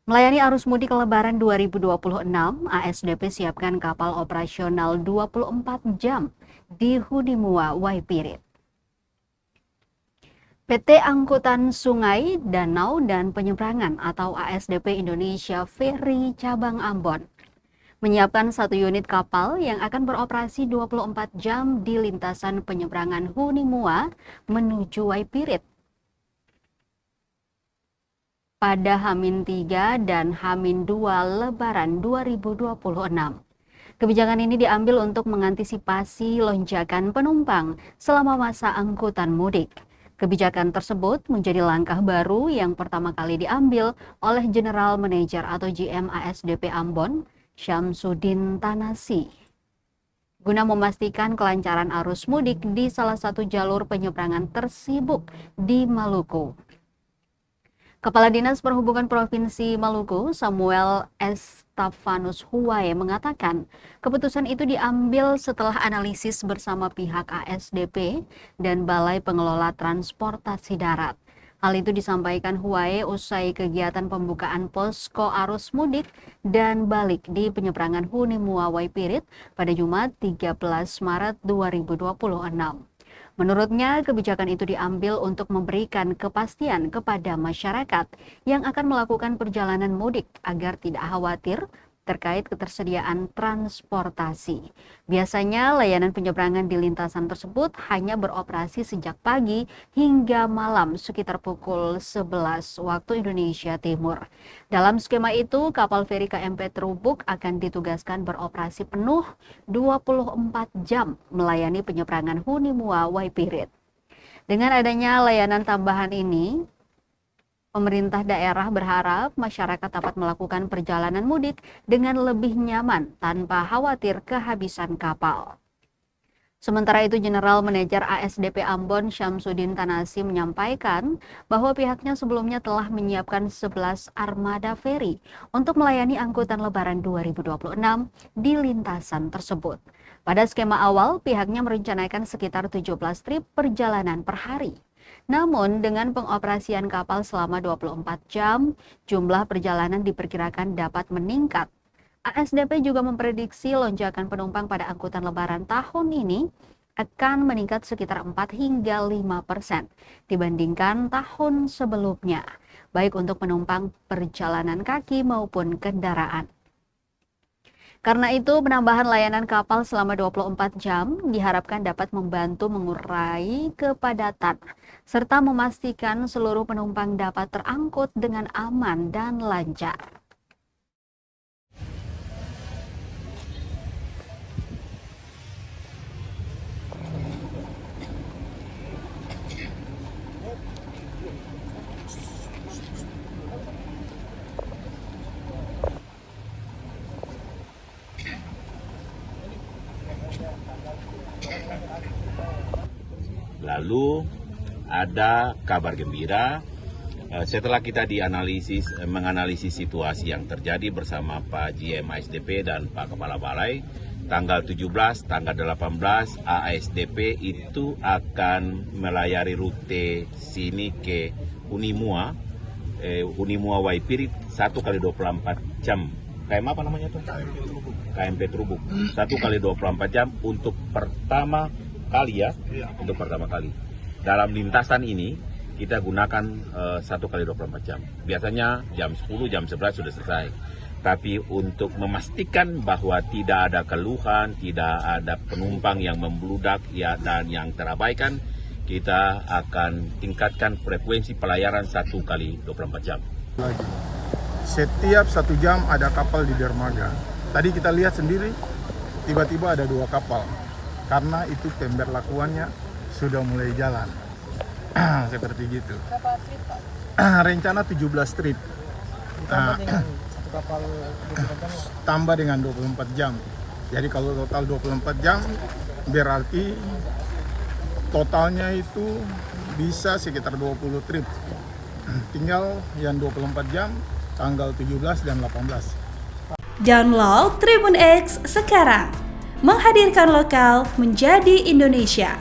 Melayani arus mudik Lebaran 2026, ASDP siapkan kapal operasional 24 jam di Hunimua Waipirit. PT Angkutan Sungai, Danau, dan Penyeberangan atau ASDP Indonesia Ferry Cabang Ambon menyiapkan satu unit kapal yang akan beroperasi 24 jam di lintasan penyeberangan Hunimua menuju Waipirit pada H-3 dan H-2 Lebaran 2026. Kebijakan ini diambil untuk mengantisipasi lonjakan penumpang selama masa angkutan mudik. Kebijakan tersebut menjadi langkah baru yang pertama kali diambil oleh General Manager atau GM ASDP Ambon, Syamsuddin Tanasi, guna memastikan kelancaran arus mudik di salah satu jalur penyeberangan tersibuk di Maluku. Kepala Dinas Perhubungan Provinsi Maluku, Samuel Estefanus Huwae, mengatakan keputusan itu diambil setelah analisis bersama pihak ASDP dan Balai Pengelola Transportasi Darat. Hal itu disampaikan Huwae usai kegiatan pembukaan posko arus mudik dan balik di penyeberangan Hunimua Waipirit pada Jumat 13 Maret 2026. Menurutnya, kebijakan itu diambil untuk memberikan kepastian kepada masyarakat yang akan melakukan perjalanan mudik agar tidak khawatir terkait ketersediaan transportasi. Biasanya layanan penyeberangan di lintasan tersebut hanya beroperasi sejak pagi hingga malam sekitar pukul 11 waktu Indonesia Timur. Dalam skema itu, kapal feri KM Petrubuk akan ditugaskan beroperasi penuh 24 jam melayani penyeberangan Hunimua Waipirit. Dengan adanya layanan tambahan ini, pemerintah daerah berharap masyarakat dapat melakukan perjalanan mudik dengan lebih nyaman tanpa khawatir kehabisan kapal. Sementara itu, General Manager ASDP Ambon Syamsuddin Tanasi menyampaikan bahwa pihaknya sebelumnya telah menyiapkan 11 armada feri untuk melayani angkutan Lebaran 2026 di lintasan tersebut. Pada skema awal, pihaknya merencanakan sekitar 17 trip perjalanan per hari. Namun, dengan pengoperasian kapal selama 24 jam, jumlah perjalanan diperkirakan dapat meningkat. ASDP juga memprediksi lonjakan penumpang pada angkutan Lebaran tahun ini akan meningkat sekitar 4 hingga 5% dibandingkan tahun sebelumnya, baik untuk penumpang perjalanan kaki maupun kendaraan. Karena itu, penambahan layanan kapal selama 24 jam diharapkan dapat membantu mengurai kepadatan serta memastikan seluruh penumpang dapat terangkut dengan aman dan lancar. Lalu ada kabar gembira setelah kita menganalisis situasi yang terjadi bersama Pak GM ASDP dan Pak Kepala Balai, tanggal 17, tanggal 18 ASDP itu akan melayari rute sini ke Hunimua Waipirit 1 kali 24 jam. KM apa namanya tuh? KM Petrubuk. 1 kali 24 jam untuk pertama kali ya, untuk pertama kali. Dalam lintasan ini kita gunakan 1 kali 24 jam. Biasanya jam 10, jam 11 sudah selesai. Tapi untuk memastikan bahwa tidak ada keluhan, tidak ada penumpang yang membludak ya, dan yang terabaikan, kita akan tingkatkan frekuensi pelayaran 1 kali 24 jam. Setiap 1 jam ada kapal di dermaga. Tadi kita lihat sendiri, tiba-tiba ada 2 kapal. Karena itu pemberlakuannya sudah mulai jalan. Seperti gitu. Berapa trip, Pak? Rencana 17 trip. Ditambah dengan 1 kapal 24 jam? Tambah dengan 24 jam. Jadi kalau total 24 jam, berarti totalnya itu bisa sekitar 20 trip. Tinggal yang 24 jam, tanggal 17 dan 18. Download Tribun X sekarang. Menghadirkan lokal menjadi Indonesia.